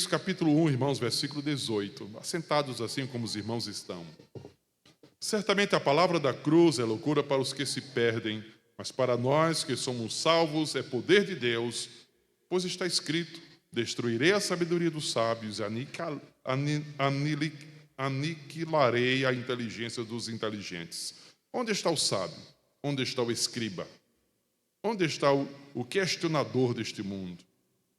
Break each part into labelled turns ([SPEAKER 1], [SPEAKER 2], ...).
[SPEAKER 1] Capítulo 1, irmãos, versículo 18. Assentados assim como os irmãos estão. Certamente a palavra da cruz é loucura para os que se perdem, mas para nós que somos salvos é poder de Deus, pois está escrito: destruirei a sabedoria dos sábios e aniquilarei a inteligência dos inteligentes. Onde está o sábio? Onde está o escriba? Onde está o questionador deste mundo?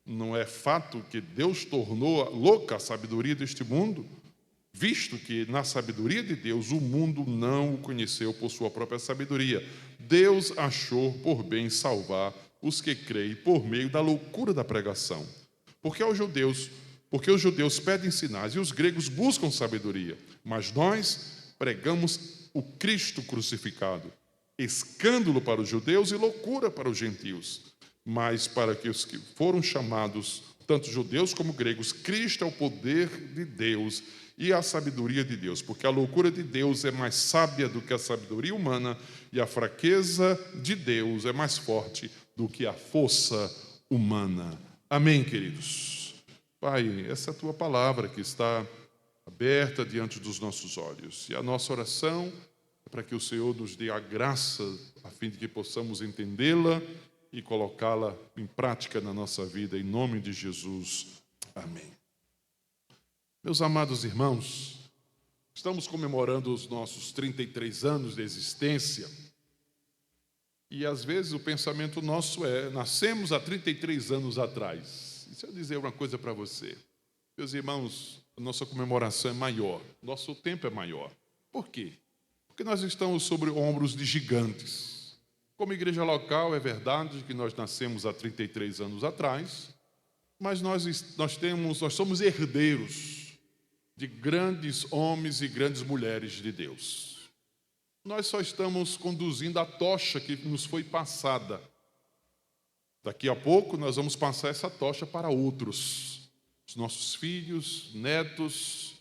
[SPEAKER 1] Não é fato que Deus tornou louca a sabedoria deste mundo, visto que na sabedoria de Deus o mundo não o conheceu por sua própria sabedoria. Deus achou por bem salvar os que creem por meio da loucura da pregação. Porque os judeus pedem sinais e os gregos buscam sabedoria, mas nós pregamos o Cristo crucificado, escândalo para os judeus e loucura para os gentios. Mas para que os que foram chamados, tanto judeus como gregos, Cristo é o poder de Deus e a sabedoria de Deus, porque a loucura de Deus é mais sábia do que a sabedoria humana e a fraqueza de Deus é mais forte do que a força humana. Amém, queridos? Pai, essa é a Tua palavra que está aberta diante dos nossos olhos, e a nossa oração é para que o Senhor nos dê a graça a fim de que possamos entendê-la e colocá-la em prática na nossa vida, em nome de Jesus. Amém. Meus amados irmãos, estamos comemorando os nossos 33 anos de existência, e às vezes o pensamento nosso é: nascemos há 33 anos atrás. E se eu dizer uma coisa para você, meus irmãos, a nossa comemoração é maior, nosso tempo é maior. Por quê? Porque nós estamos sobre ombros de gigantes. Como igreja local, é verdade que nós nascemos há 33 anos atrás, mas nós somos herdeiros de grandes homens e grandes mulheres de Deus. Nós só estamos conduzindo a tocha que nos foi passada. Daqui a pouco nós vamos passar essa tocha para outros, os nossos filhos, netos,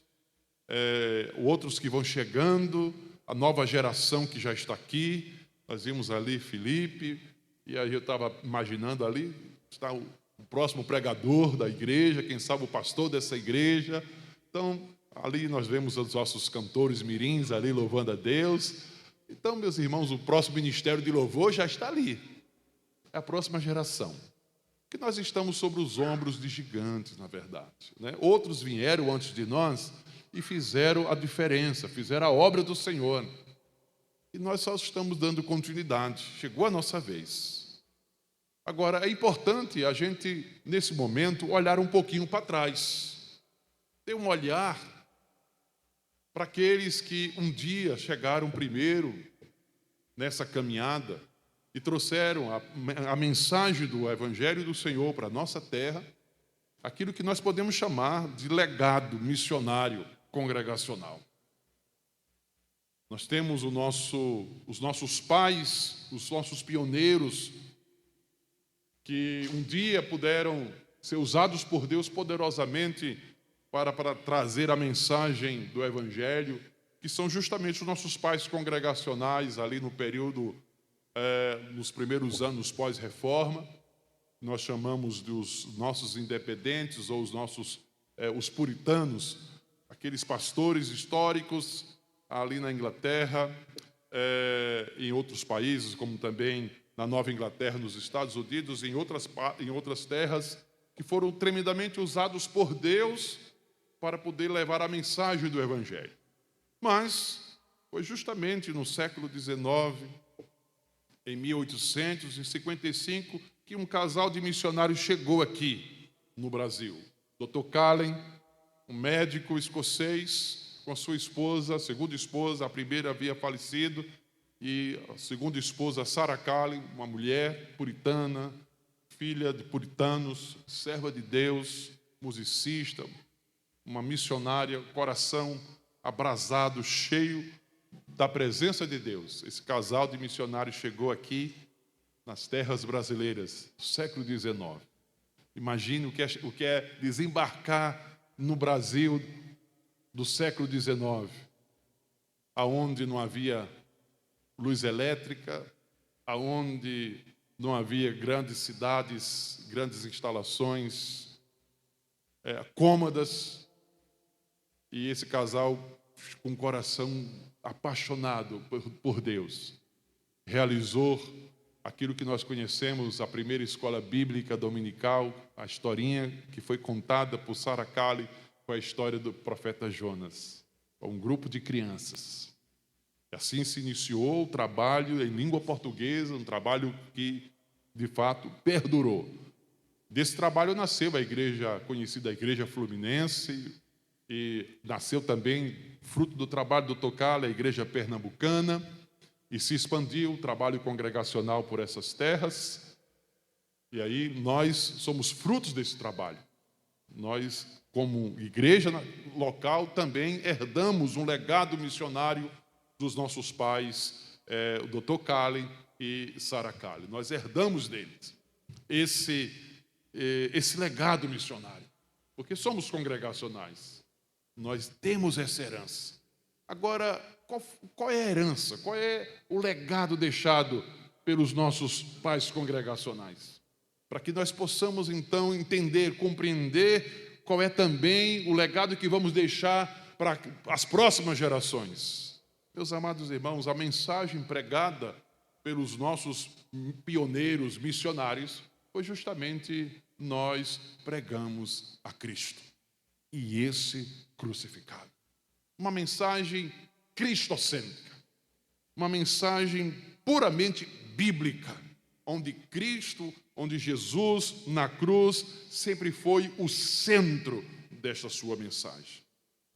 [SPEAKER 1] outros que vão chegando, a nova geração que já está aqui. Nós vimos ali Felipe, e aí eu estava imaginando ali, está o próximo pregador da igreja, quem sabe o pastor dessa igreja. Então, ali nós vemos os nossos cantores mirins ali louvando a Deus. Então, meus irmãos, o próximo ministério de louvor já está ali. É a próxima geração. Que nós estamos sobre os ombros de gigantes, na verdade, né? Outros vieram antes de nós e fizeram a diferença, fizeram a obra do Senhor. E nós só estamos dando continuidade. Chegou a nossa vez. Agora, é importante a gente, nesse momento, olhar um pouquinho para trás. Ter um olhar para aqueles que um dia chegaram primeiro nessa caminhada e trouxeram a mensagem do Evangelho do Senhor para a nossa terra, aquilo que nós podemos chamar de legado missionário congregacional. Nós temos os nossos pais, os nossos pioneiros, que um dia puderam ser usados por Deus poderosamente para trazer a mensagem do Evangelho, que são justamente os nossos pais congregacionais ali no período, nos primeiros anos pós-reforma. Nós chamamos dos nossos independentes ou os puritanos, aqueles pastores históricos ali na Inglaterra, em outros países, como também na Nova Inglaterra, nos Estados Unidos, em outras terras, que foram tremendamente usados por Deus para poder levar a mensagem do Evangelho. Mas foi justamente no século XIX, em 1855, que um casal de missionários chegou aqui no Brasil. Dr. Callen, um médico escocês, com a sua esposa, a segunda esposa, a primeira havia falecido, e a segunda esposa, Sarah Callen, uma mulher puritana, filha de puritanos, serva de Deus, musicista, uma missionária, coração abrasado, cheio da presença de Deus. Esse casal de missionários chegou aqui nas terras brasileiras, no século XIX. Imagine o que é desembarcar no Brasil do século XIX, aonde não havia luz elétrica, aonde não havia grandes cidades, grandes instalações, cômodas, e esse casal, com o coração apaixonado por Deus, realizou aquilo que nós conhecemos, a primeira escola bíblica dominical, a historinha que foi contada por Sarah Kali, com a história do profeta Jonas, um grupo de crianças. E assim se iniciou o trabalho em língua portuguesa, um trabalho que, de fato, perdurou. Desse trabalho nasceu a igreja conhecida, a Igreja Fluminense, e nasceu também, fruto do trabalho do Tocala, a Igreja Pernambucana, e se expandiu o trabalho congregacional por essas terras. E aí nós somos frutos desse trabalho. Nós, como igreja local, também herdamos um legado missionário dos nossos pais, o Dr. Kali e Sarah Kali. Nós herdamos deles esse legado missionário, porque somos congregacionais. Nós temos essa herança. Agora, qual é a herança? Qual é o legado deixado pelos nossos pais congregacionais? Para que nós possamos, então, entender, compreender qual é também o legado que vamos deixar para as próximas gerações. Meus amados irmãos, a mensagem pregada pelos nossos pioneiros missionários foi justamente: nós pregamos a Cristo e esse crucificado. Uma mensagem cristocêntrica, uma mensagem puramente bíblica, onde Cristo, onde Jesus na cruz sempre foi o centro desta sua mensagem.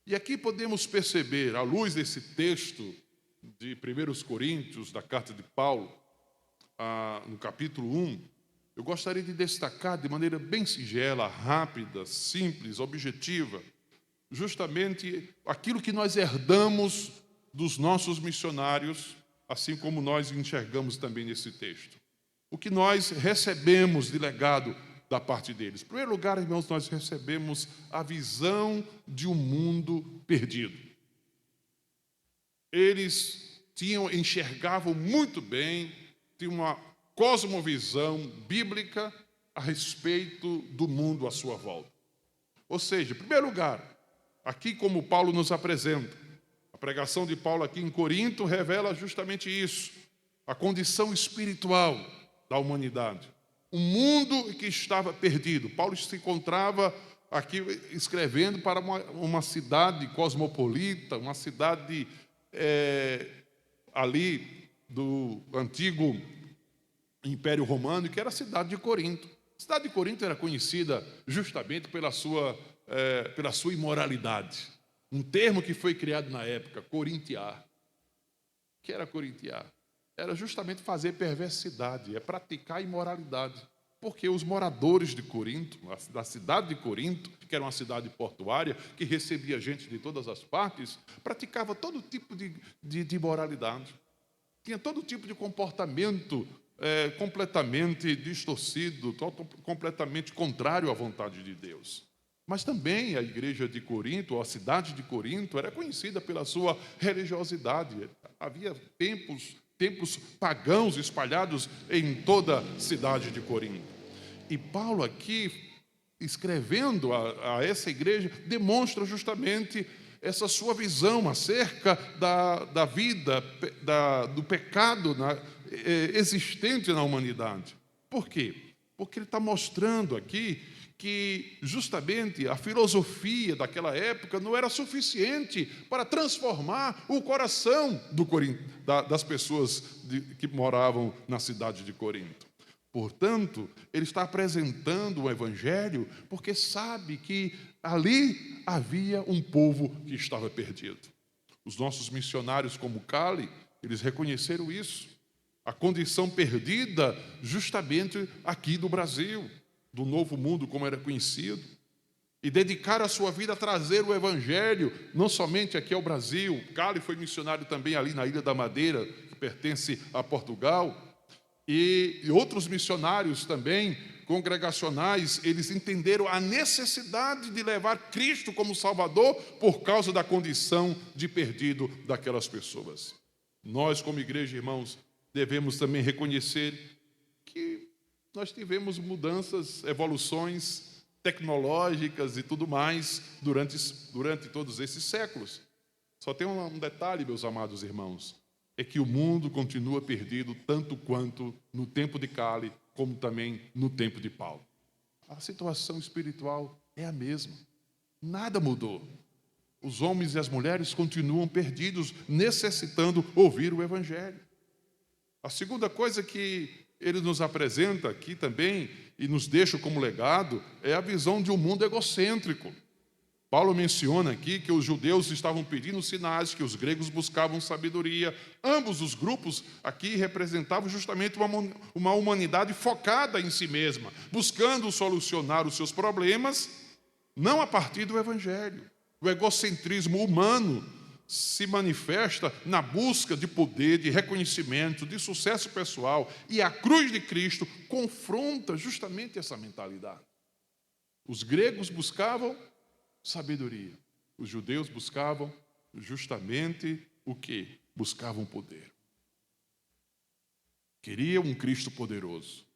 [SPEAKER 1] E aqui podemos perceber, à luz desse texto de 1 Coríntios, da carta de Paulo, no capítulo 1, eu gostaria de destacar de maneira bem singela, rápida, simples, objetiva, justamente aquilo que nós herdamos dos nossos missionários, assim como nós enxergamos também nesse texto. O que nós recebemos de legado da parte deles. Em primeiro lugar, irmãos, nós recebemos a visão de um mundo perdido. Eles enxergavam muito bem, tinham uma cosmovisão bíblica a respeito do mundo à sua volta. Ou seja, em primeiro lugar, aqui como Paulo nos apresenta, a pregação de Paulo aqui em Corinto revela justamente isso, a condição espiritual da humanidade. Um mundo que estava perdido. Paulo se encontrava aqui escrevendo para uma cidade cosmopolita, uma cidade ali do antigo Império Romano, que era a cidade de Corinto. A cidade de Corinto era conhecida justamente pela sua imoralidade. Um termo que foi criado na época, corintiar. O que era corintiar? Era justamente fazer perversidade, praticar imoralidade. Porque os moradores de Corinto, da cidade de Corinto, que era uma cidade portuária, que recebia gente de todas as partes, praticava todo tipo de imoralidade. Tinha todo tipo de comportamento completamente distorcido, completamente contrário à vontade de Deus. Mas também a igreja de Corinto, a cidade de Corinto, era conhecida pela sua religiosidade. Havia templos pagãos espalhados em toda a cidade de Corinto. E Paulo aqui, escrevendo a essa igreja, demonstra justamente essa sua visão acerca da vida, do pecado existente na humanidade. Por quê? Porque ele está mostrando aqui que justamente a filosofia daquela época não era suficiente para transformar o coração das pessoas que moravam na cidade de Corinto. Portanto, ele está apresentando o Evangelho porque sabe que ali havia um povo que estava perdido. Os nossos missionários como Kali, eles reconheceram isso. A condição perdida justamente aqui do Brasil, do Novo Mundo, como era conhecido, e dedicaram a sua vida a trazer o Evangelho, não somente aqui ao Brasil. Kali foi missionário também ali na Ilha da Madeira, que pertence a Portugal, e outros missionários também, congregacionais, eles entenderam a necessidade de levar Cristo como Salvador por causa da condição de perdido daquelas pessoas. Nós, como igreja, irmãos, devemos também reconhecer que nós tivemos mudanças, evoluções tecnológicas e tudo mais durante todos esses séculos. Só tem um detalhe, meus amados irmãos, é que o mundo continua perdido tanto quanto no tempo de Cale, como também no tempo de Paulo. A situação espiritual é a mesma. Nada mudou. Os homens e as mulheres continuam perdidos, necessitando ouvir o Evangelho. A segunda coisa que ele nos apresenta aqui também, e nos deixa como legado, é a visão de um mundo egocêntrico. Paulo menciona aqui que os judeus estavam pedindo sinais, que os buscavam sabedoria. Ambos os grupos aqui representavam justamente uma humanidade focada em si mesma, buscando solucionar os seus problemas, não a partir do Evangelho. O egocentrismo humano se manifesta na busca de poder, de reconhecimento, de sucesso pessoal, e a cruz de Cristo confronta justamente essa mentalidade. Os gregos buscavam sabedoria. Os judeus buscavam justamente o quê? Buscavam poder. Queriam um Cristo poderoso.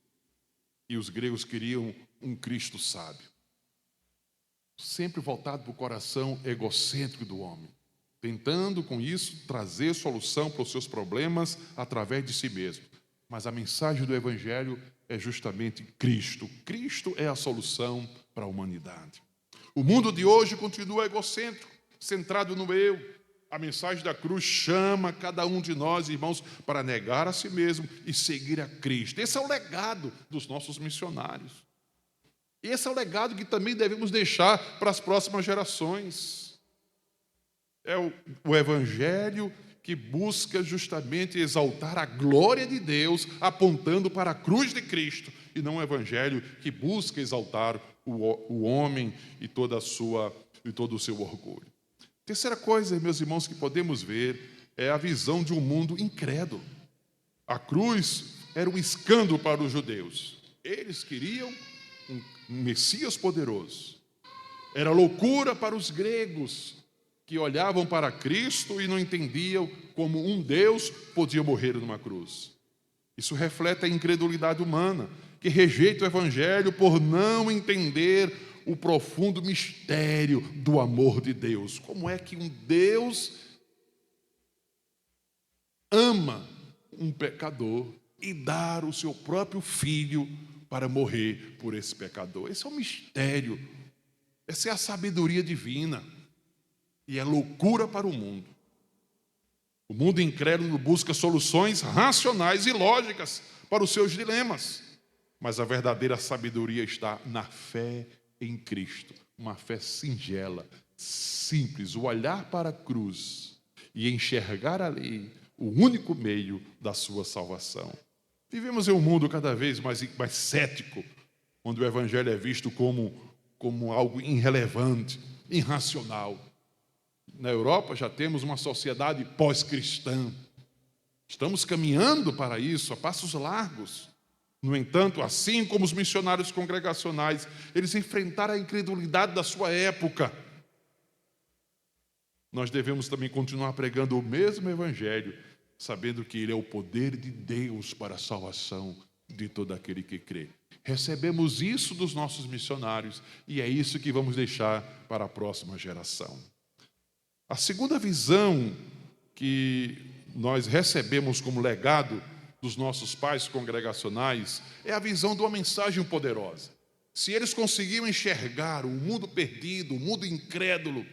[SPEAKER 1] E os gregos queriam um Cristo sábio. Sempre voltado para o coração egocêntrico do homem. Tentando, com isso, trazer solução para os seus problemas através de si mesmo. Mas a mensagem do Evangelho é justamente Cristo. Cristo é a solução para a humanidade. O mundo de hoje continua egocêntrico, centrado no eu. A mensagem da cruz chama cada um de nós, irmãos, para negar a si mesmo e seguir a Cristo. Esse é o legado dos nossos missionários. Esse é o legado que também devemos deixar para as próximas gerações. É o Evangelho que busca justamente exaltar a glória de Deus, apontando para a cruz de Cristo, e não o Evangelho que busca exaltar o homem e todo o seu orgulho. Terceira coisa, meus irmãos, que podemos ver é a visão de um mundo incrédulo. A cruz era um escândalo para os judeus. Eles queriam um Messias poderoso. Era loucura para os gregos, que olhavam para Cristo e não entendiam como um Deus podia morrer numa cruz. Isso reflete a incredulidade humana, que rejeita o Evangelho por não entender o profundo mistério do amor de Deus. Como é que um Deus ama um pecador e dar o seu próprio filho para morrer por esse pecador? Esse é um mistério. Essa é a sabedoria divina. E é loucura para o mundo. O mundo incrédulo busca soluções racionais e lógicas para os seus dilemas. Mas a verdadeira sabedoria está na fé em Cristo. Uma fé singela, simples. O olhar para a cruz e enxergar ali o único meio da sua salvação. Vivemos em um mundo cada vez mais cético, onde o Evangelho é visto como algo irrelevante, irracional. Na Europa já temos uma sociedade pós-cristã. Estamos caminhando para isso a passos largos. No entanto, assim como os missionários congregacionais, eles enfrentaram a incredulidade da sua época. Nós devemos também continuar pregando o mesmo Evangelho, sabendo que ele é o poder de Deus para a salvação de todo aquele que crê. Recebemos isso dos nossos missionários e é isso que vamos deixar para a próxima geração. A segunda visão que nós recebemos como legado dos nossos pais congregacionais é a visão de uma mensagem poderosa. Se eles conseguiam enxergar o mundo perdido, o mundo incrédulo,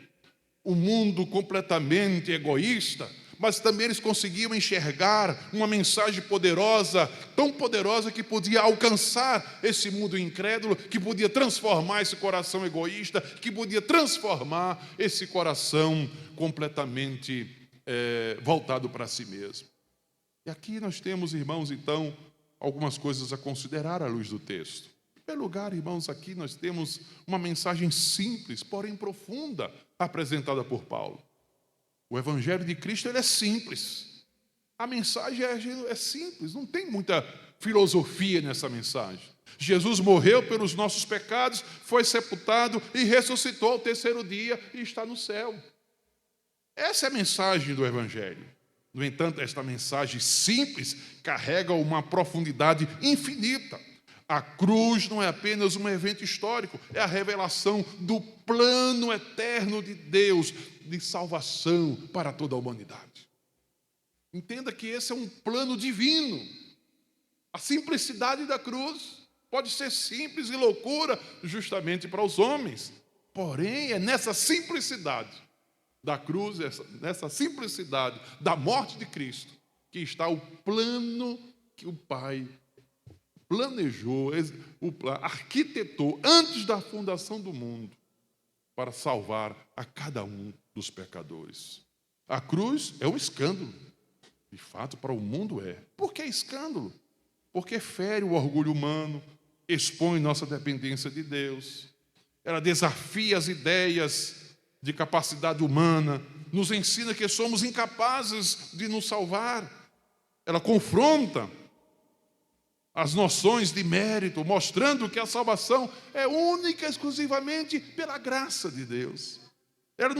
[SPEAKER 1] o mundo completamente egoísta, mas também eles conseguiam enxergar uma mensagem poderosa, tão poderosa que podia alcançar esse mundo incrédulo, que podia transformar esse coração egoísta, que podia transformar esse coração completamente voltado para si mesmo. E aqui nós temos, irmãos, então, algumas coisas a considerar à luz do texto. Em primeiro lugar, irmãos, aqui nós temos uma mensagem simples, porém profunda, apresentada por Paulo. O Evangelho de Cristo ele é simples. A mensagem é simples, não tem muita filosofia nessa mensagem. Jesus morreu pelos nossos pecados, foi sepultado e ressuscitou ao terceiro dia e está no céu. Essa é a mensagem do Evangelho. No entanto, esta mensagem simples carrega uma profundidade infinita. A cruz não é apenas um evento histórico, é a revelação do plano eterno de Deus de salvação para toda a humanidade. Entenda que esse é um plano divino. A simplicidade da cruz pode ser simples e loucura justamente para os homens. Porém, é nessa simplicidade da cruz, nessa simplicidade da morte de Cristo, que está o plano que o Pai planejou, arquitetou antes da fundação do mundo para salvar a cada um dos pecadores. A cruz é um escândalo. De fato, para o mundo é. Por que escândalo? Porque fere o orgulho humano, expõe nossa dependência de Deus. Ela desafia as ideias de capacidade humana, nos ensina que somos incapazes de nos salvar. Ela confronta as noções de mérito, mostrando que a salvação é única e exclusivamente pela graça de Deus. Ela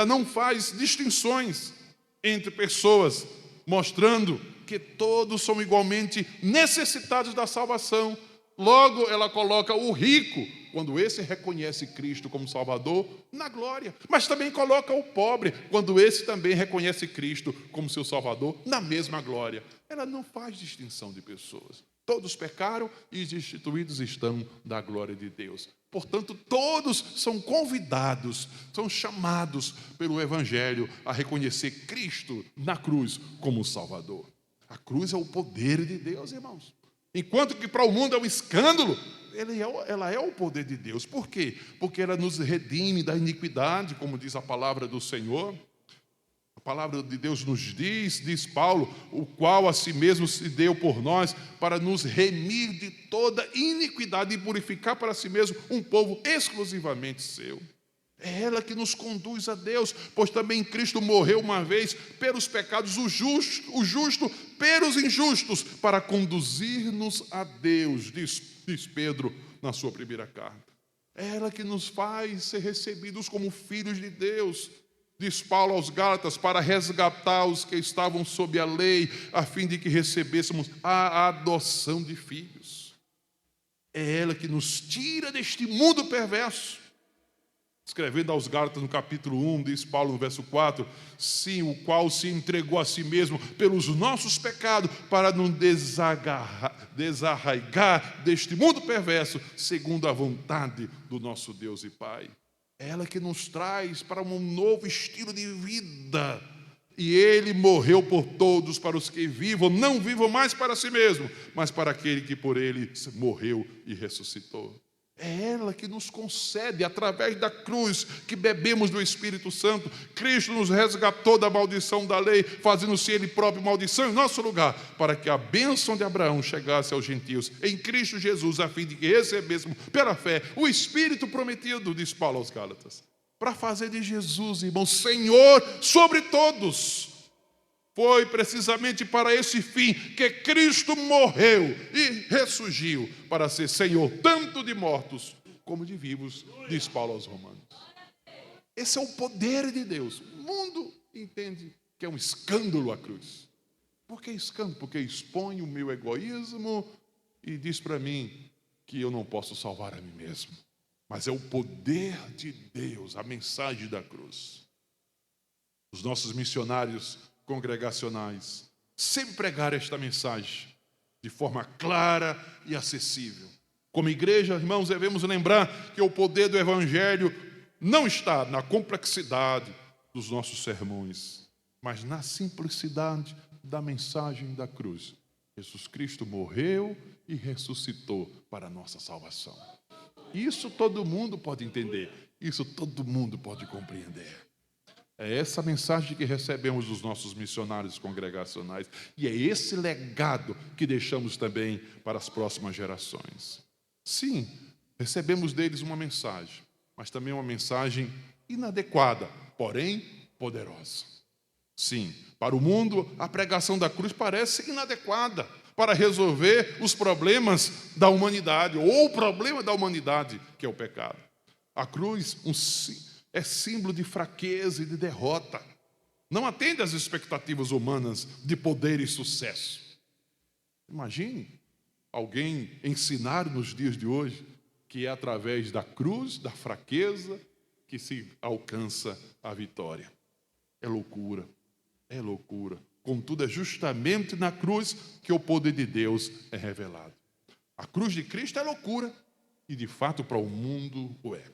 [SPEAKER 1] não faz distinções entre pessoas, mostrando que todos são igualmente necessitados da salvação. Logo, ela coloca o rico, quando esse reconhece Cristo como Salvador, na glória. Mas também coloca o pobre, quando esse também reconhece Cristo como seu Salvador, na mesma glória. Ela não faz distinção de pessoas. Todos pecaram e destituídos estão da glória de Deus. Portanto, todos são convidados, são chamados pelo Evangelho a reconhecer Cristo na cruz como Salvador. A cruz é o poder de Deus, irmãos. Enquanto que para o mundo é um escândalo, ela é o poder de Deus. Por quê? Porque ela nos redime da iniquidade, como diz a palavra do Senhor. A palavra de Deus nos diz Paulo, o qual a si mesmo se deu por nós para nos remir de toda iniquidade e purificar para si mesmo um povo exclusivamente seu. É ela que nos conduz a Deus, pois também Cristo morreu uma vez pelos pecados, o justo pelos injustos, para conduzir-nos a Deus, diz Pedro na sua primeira carta. É ela que nos faz ser recebidos como filhos de Deus. Diz Paulo aos Gálatas, para resgatar os que estavam sob a lei, a fim de que recebêssemos a adoção de filhos. É ela que nos tira deste mundo perverso. Escrevendo aos Gálatas no capítulo 1, diz Paulo no verso 4, sim, o qual se entregou a si mesmo pelos nossos pecados, para nos desarraigar deste mundo perverso, segundo a vontade do nosso Deus e Pai. É ela que nos traz para um novo estilo de vida. E Ele morreu por todos, para os que vivam, não vivam mais para si mesmo, mas para aquele que por Ele morreu e ressuscitou. É ela que nos concede, através da cruz, que bebemos do Espírito Santo. Cristo nos resgatou da maldição da lei, fazendo-se Ele próprio maldição em nosso lugar, para que a bênção de Abraão chegasse aos gentios, em Cristo Jesus, a fim de que recebêssemos, pela fé, o Espírito prometido, diz Paulo aos Gálatas. Para fazer de Jesus, irmão, Senhor sobre todos. Foi precisamente para esse fim que Cristo morreu e ressurgiu, para ser Senhor tanto de mortos como de vivos, diz Paulo aos Romanos. Esse é o poder de Deus. O mundo entende que é um escândalo a cruz. Por que escândalo? Porque expõe o meu egoísmo e diz para mim que eu não posso salvar a mim mesmo. Mas é o poder de Deus, a mensagem da cruz. Os nossos missionários congregacionais sempre pregaram esta mensagem de forma clara e acessível. Como igreja, irmãos, devemos lembrar que o poder do Evangelho não está na complexidade dos nossos sermões, mas na simplicidade da mensagem da cruz. Jesus Cristo morreu e ressuscitou para a nossa salvação. Isso todo mundo pode entender, isso todo mundo pode compreender. É essa mensagem que recebemos dos nossos missionários congregacionais. E é esse legado que deixamos também para as próximas gerações. Sim, recebemos deles uma mensagem, mas também uma mensagem inadequada, porém poderosa. Sim, para o mundo, a pregação da cruz parece inadequada para resolver os problemas da humanidade, ou o problema da humanidade, que é o pecado. A cruz, é símbolo de fraqueza e de derrota. Não atende às expectativas humanas de poder e sucesso. Imagine alguém ensinar nos dias de hoje que é através da cruz, da fraqueza, que se alcança a vitória. É loucura, é loucura. Contudo, é justamente na cruz que o poder de Deus é revelado. A cruz de Cristo é loucura, e de fato para o mundo o é.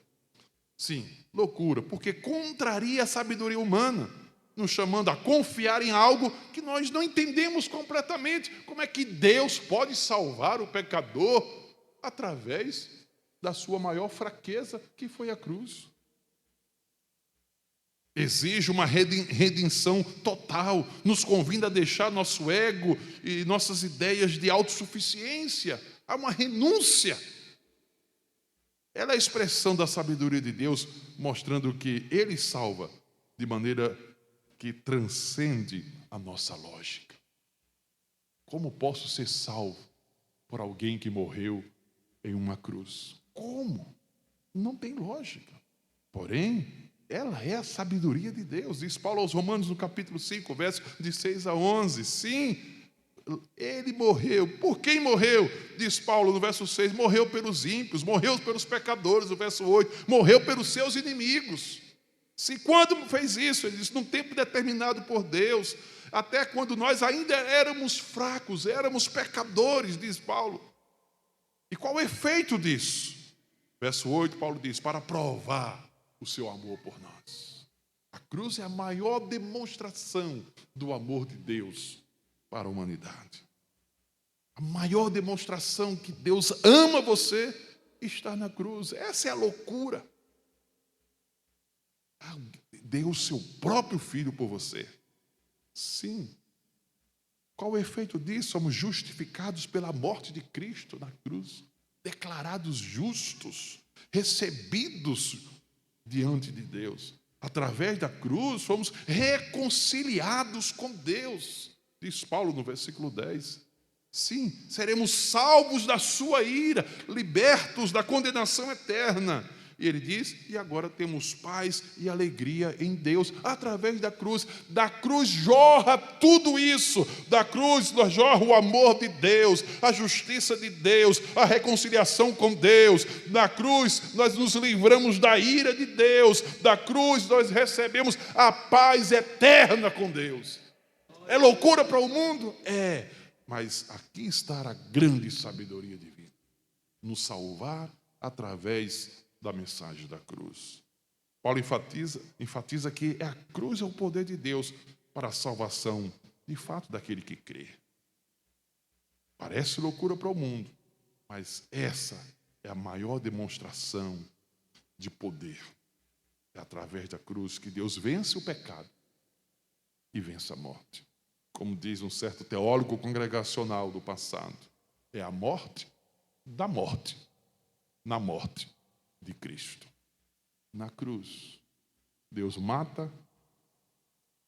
[SPEAKER 1] Sim, loucura, porque contraria a sabedoria humana, nos chamando a confiar em algo que nós não entendemos completamente. Como é que Deus pode salvar o pecador através da sua maior fraqueza, que foi a cruz? Exige uma redenção total, nos convida a deixar nosso ego e nossas ideias de autossuficiência. Há uma renúncia. Ela é a expressão da sabedoria de Deus, mostrando que Ele salva de maneira que transcende a nossa lógica. Como posso ser salvo por alguém que morreu em uma cruz? Como? Não tem lógica. Porém, ela é a sabedoria de Deus. Diz Paulo aos Romanos no capítulo 5, versos de 6 a 11. Sim, Ele morreu. Por quem morreu? Diz Paulo no verso 6, morreu pelos ímpios, morreu pelos pecadores, no verso 8, morreu pelos seus inimigos. Se quando fez isso, ele diz, num tempo determinado por Deus, até quando nós ainda éramos fracos, éramos pecadores, diz Paulo. E qual o efeito disso? Verso 8, Paulo diz, para provar o seu amor por nós. A cruz é a maior demonstração do amor de Deus para a humanidade. A maior demonstração que Deus ama você está na cruz. Essa é a loucura. Deu o seu próprio filho por você. Sim. Qual o efeito disso? Somos justificados pela morte de Cristo na cruz, declarados justos, recebidos diante de Deus. Através da cruz, fomos reconciliados com Deus. Diz Paulo no versículo 10. Sim, seremos salvos da sua ira, libertos da condenação eterna. E ele diz, e agora temos paz e alegria em Deus, através da cruz. Da cruz jorra tudo isso. Da cruz jorra o amor de Deus, a justiça de Deus, a reconciliação com Deus. Da cruz nós nos livramos da ira de Deus. Da cruz nós recebemos a paz eterna com Deus. É loucura para o mundo? É, mas aqui está a grande sabedoria divina. Nos salvar através da mensagem da cruz. Paulo enfatiza que a cruz é o poder de Deus para a salvação, de fato, daquele que crê. Parece loucura para o mundo, mas essa é a maior demonstração de poder. É através da cruz que Deus vence o pecado e vence a morte. Como diz um certo teólogo congregacional do passado, é a morte da morte, na morte de Cristo. Na cruz, Deus mata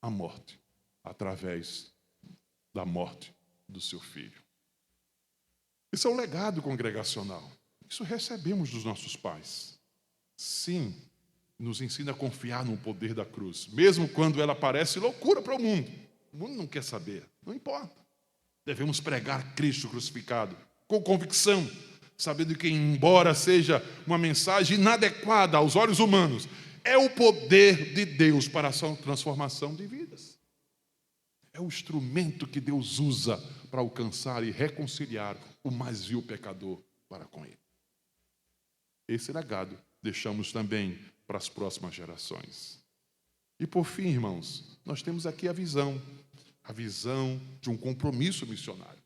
[SPEAKER 1] a morte através da morte do seu Filho. Isso é um legado congregacional. Isso recebemos dos nossos pais. Sim, nos ensina a confiar no poder da cruz, mesmo quando ela parece loucura para o mundo. O mundo não quer saber, não importa. Devemos pregar Cristo crucificado com convicção, sabendo que, embora seja uma mensagem inadequada aos olhos humanos, é o poder de Deus para a transformação de vidas. É o instrumento que Deus usa para alcançar e reconciliar o mais vil pecador para com Ele. Esse legado deixamos também para as próximas gerações. E por fim, irmãos, nós temos aqui a visão de um compromisso missionário,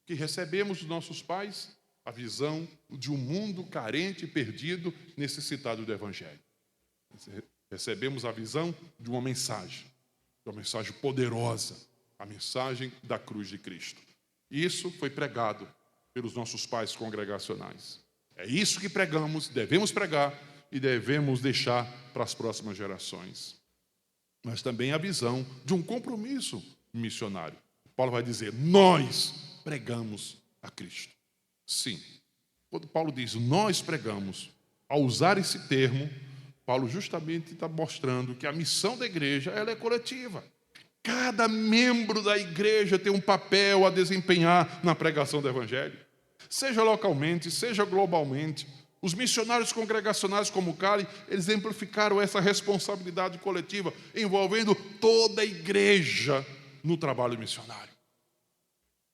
[SPEAKER 1] que recebemos dos nossos pais, a visão de um mundo carente, perdido, necessitado do Evangelho. Recebemos a visão de uma mensagem poderosa, a mensagem da cruz de Cristo. Isso foi pregado pelos nossos pais congregacionais. É isso que pregamos, devemos pregar e devemos deixar para as próximas gerações. Mas também a visão de um compromisso missionário. Paulo vai dizer, nós pregamos a Cristo. Sim, quando Paulo diz nós pregamos, ao usar esse termo, Paulo justamente está mostrando que a missão da igreja ela é coletiva. Cada membro da igreja tem um papel a desempenhar na pregação do Evangelho, seja localmente, seja globalmente. Os missionários congregacionais como o Cali, eles exemplificaram essa responsabilidade coletiva, envolvendo toda a igreja no trabalho missionário.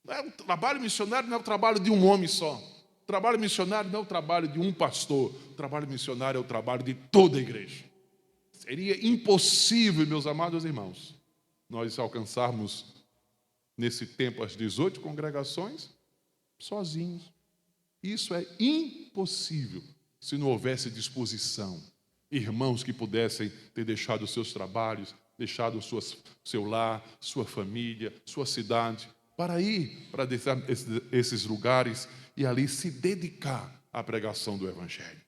[SPEAKER 1] O trabalho missionário não é o trabalho de um homem só. O trabalho missionário não é o trabalho de um pastor. O trabalho missionário é o trabalho de toda a igreja. Seria impossível, meus amados irmãos, nós alcançarmos nesse tempo as 18 congregações sozinhos. Isso é impossível se não houvesse disposição. Irmãos que pudessem ter deixado os seus trabalhos, deixado seu lar, sua família, sua cidade, para ir para esses lugares e ali se dedicar à pregação do Evangelho.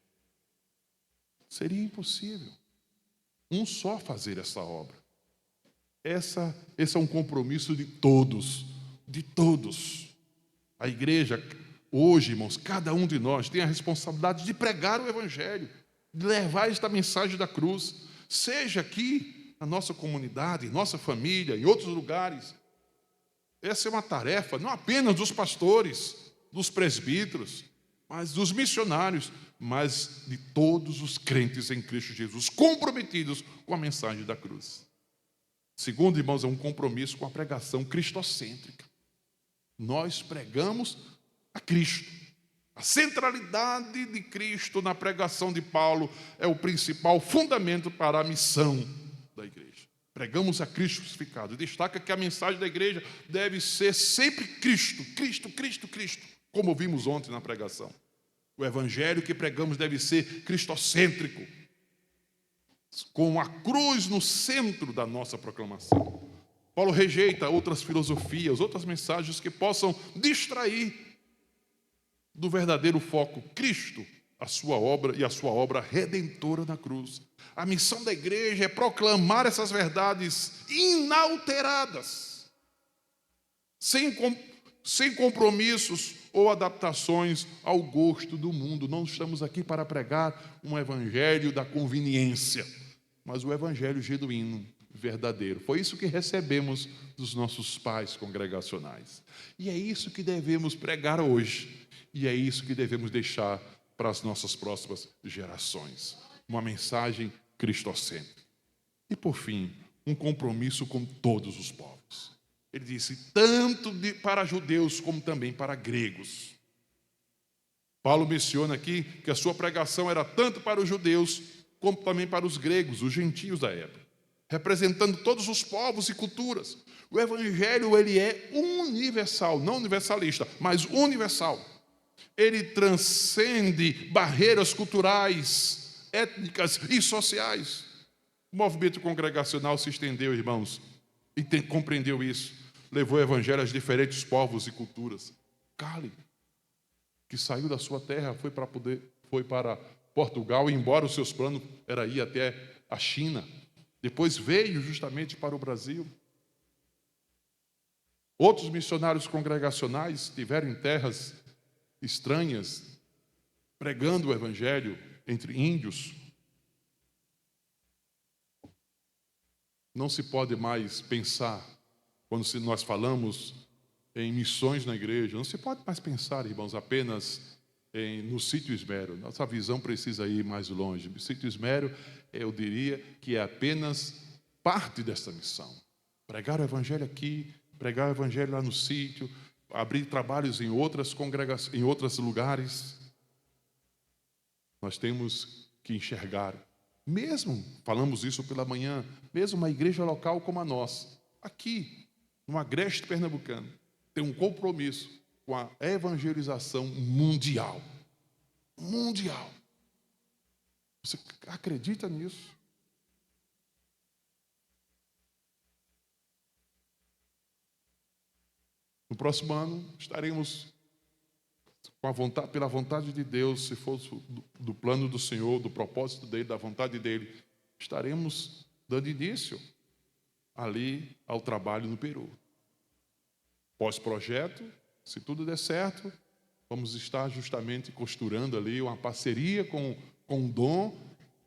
[SPEAKER 1] Seria impossível um só fazer essa obra. Esse é um compromisso de todos, de todos. A igreja, hoje, irmãos, cada um de nós tem a responsabilidade de pregar o Evangelho, de levar esta mensagem da cruz, seja aqui na nossa comunidade, nossa família, em outros lugares. Essa é uma tarefa não apenas dos pastores, dos presbíteros, mas dos missionários, mas de todos os crentes em Cristo Jesus, comprometidos com a mensagem da cruz. Segundo, irmãos, é um compromisso com a pregação cristocêntrica. Nós pregamos a Cristo. A centralidade de Cristo na pregação de Paulo é o principal fundamento para a missão da igreja. Pregamos a Cristo crucificado. Destaca que a mensagem da igreja deve ser sempre Cristo, Cristo, Cristo, Cristo, como vimos ontem na pregação. O evangelho que pregamos deve ser cristocêntrico, com a cruz no centro da nossa proclamação. Paulo rejeita outras filosofias, outras mensagens que possam distrair do verdadeiro foco, Cristo, a sua obra e a sua obra redentora na cruz. A missão da igreja é proclamar essas verdades inalteradas, sem compromissos ou adaptações ao gosto do mundo. Não estamos aqui para pregar um evangelho da conveniência, mas o evangelho genuíno, verdadeiro. Foi isso que recebemos dos nossos pais congregacionais. E é isso que devemos pregar hoje. E é isso que devemos deixar para as nossas próximas gerações. Uma mensagem cristocêntrica. E, por fim, um compromisso com todos os povos. Ele disse, tanto para judeus como também para gregos. Paulo menciona aqui que a sua pregação era tanto para os judeus como também para os gregos, os gentios da época, representando todos os povos e culturas. O evangelho, ele é universal, não universalista, mas universal. Ele transcende barreiras culturais, étnicas e sociais. O movimento congregacional se estendeu, irmãos, e compreendeu isso. Levou o evangelho aos diferentes povos e culturas. Cali, que saiu da sua terra, foi para Portugal, e embora os seus planos era ir até a China, depois veio justamente para o Brasil. Outros missionários congregacionais estiveram em terras estranhas, pregando o evangelho entre índios. Não se pode mais pensar, quando nós falamos em missões na igreja, não se pode mais pensar, irmãos, apenas no sítio Esmero. Nossa visão precisa ir mais longe. O sítio Esmero, eu diria que é apenas parte dessa missão. Pregar o evangelho aqui, pregar o evangelho lá no sítio, abrir trabalhos em outras congregações, em outros lugares. Nós temos que enxergar, mesmo, falamos isso pela manhã, mesmo uma igreja local como a nossa, aqui, no Agreste Pernambucano, tem um compromisso com a evangelização mundial. Mundial. Você acredita nisso? No próximo ano, estaremos pela vontade de Deus, se for do plano do Senhor, do propósito dEle, da vontade dEle, estaremos dando início ali ao trabalho no Peru. Pós-projeto, se tudo der certo, vamos estar justamente costurando ali uma parceria com o Dom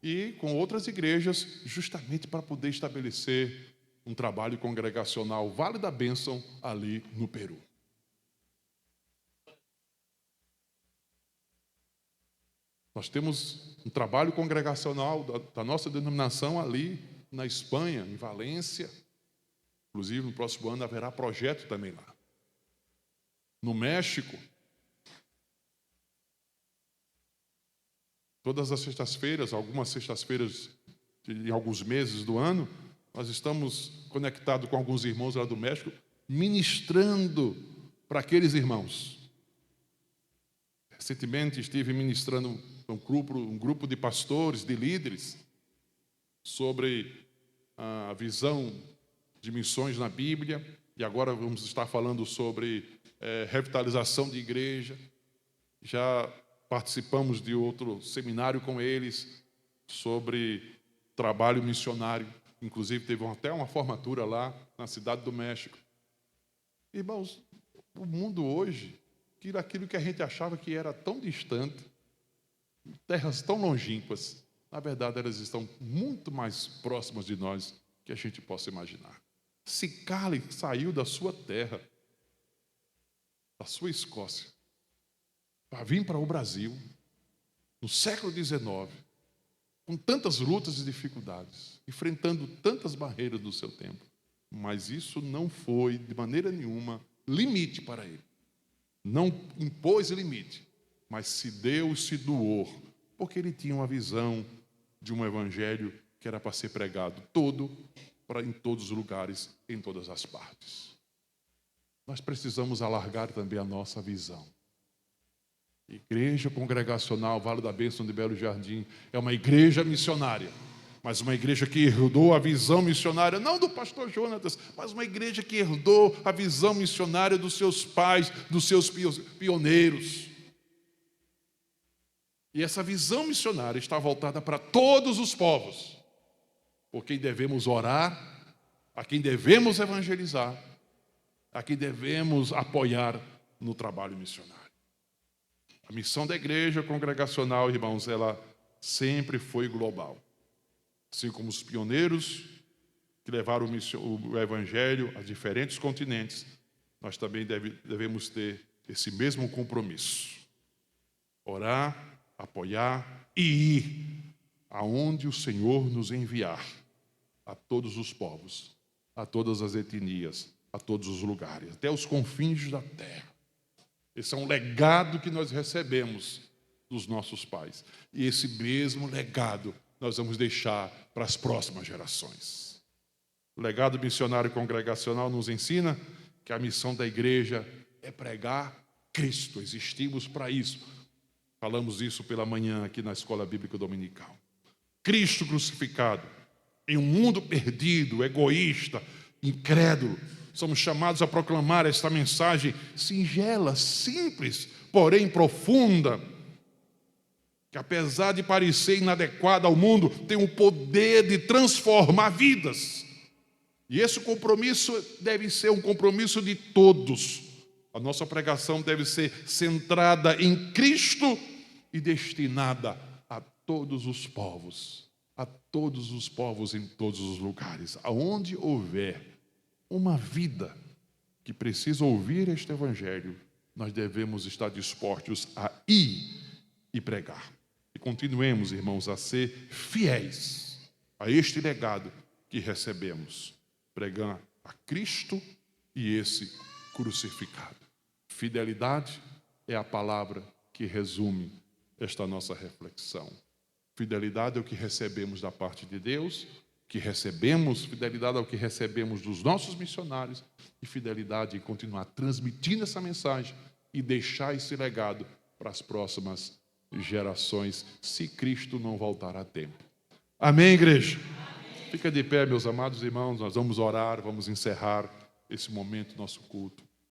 [SPEAKER 1] e com outras igrejas, justamente para poder estabelecer um trabalho congregacional Vale da Bênção ali no Peru. Nós temos um trabalho congregacional da nossa denominação ali na Espanha, em Valência. Inclusive, no próximo ano haverá projeto também lá. No México, todas as sextas-feiras, algumas sextas-feiras em alguns meses do ano, nós estamos conectados com alguns irmãos lá do México, ministrando para aqueles irmãos. Recentemente estive ministrando um grupo de pastores, de líderes, sobre a visão de missões na Bíblia, e agora vamos estar falando sobre revitalização de igreja. Já participamos de outro seminário com eles sobre trabalho missionário, inclusive teve até uma formatura lá na cidade do México. Irmãos, o mundo hoje, aquilo que a gente achava que era tão distante, terras tão longínquas, na verdade elas estão muito mais próximas de nós que a gente possa imaginar. Sicali saiu da sua terra, da sua Escócia, para vir para o Brasil, no século XIX, com tantas lutas e dificuldades, enfrentando tantas barreiras do seu tempo. Mas isso não foi, de maneira nenhuma, limite para ele. Não impôs limite, mas se deu, se doou, porque ele tinha uma visão de um evangelho que era para ser pregado em todos os lugares, em todas as partes. Nós precisamos alargar também a nossa visão. Igreja Congregacional Vale da Bênção de Belo Jardim é uma igreja missionária, mas uma igreja que herdou a visão missionária, não do pastor Jonatas, mas uma igreja que herdou a visão missionária dos seus pais, dos seus pioneiros. E essa visão missionária está voltada para todos os povos, por quem devemos orar, a quem devemos evangelizar, a quem devemos apoiar no trabalho missionário. A missão da igreja congregacional, irmãos, ela sempre foi global. Assim como os pioneiros que levaram o evangelho a diferentes continentes, nós também devemos ter esse mesmo compromisso. Orar, apoiar e ir aonde o Senhor nos enviar, a todos os povos, a todas as etnias, a todos os lugares, até os confins da terra. Esse é um legado que nós recebemos dos nossos pais. E esse mesmo legado nós vamos deixar para as próximas gerações. O legado missionário congregacional nos ensina que a missão da igreja é pregar Cristo. Existimos para isso. Falamos isso pela manhã aqui na Escola Bíblica Dominical. Cristo crucificado em um mundo perdido, egoísta, incrédulo. Somos chamados a proclamar esta mensagem singela, simples, porém profunda, que apesar de parecer inadequada ao mundo, tem o poder de transformar vidas. E esse compromisso deve ser um compromisso de todos. A nossa pregação deve ser centrada em Cristo e destinada a todos os povos em todos os lugares, aonde houver uma vida que precisa ouvir este evangelho, nós devemos estar dispostos a ir e pregar. E continuemos, irmãos, a ser fiéis a este legado que recebemos, pregar a Cristo e esse crucificado. Fidelidade é a palavra que resume esta nossa reflexão. Fidelidade é o que recebemos da parte de Deus, fidelidade ao que recebemos dos nossos missionários, e fidelidade em continuar transmitindo essa mensagem e deixar esse legado para as próximas gerações, se Cristo não voltar a tempo. Amém, igreja? Amém. Fica de pé, meus amados irmãos, nós vamos orar, vamos encerrar esse momento, nosso culto.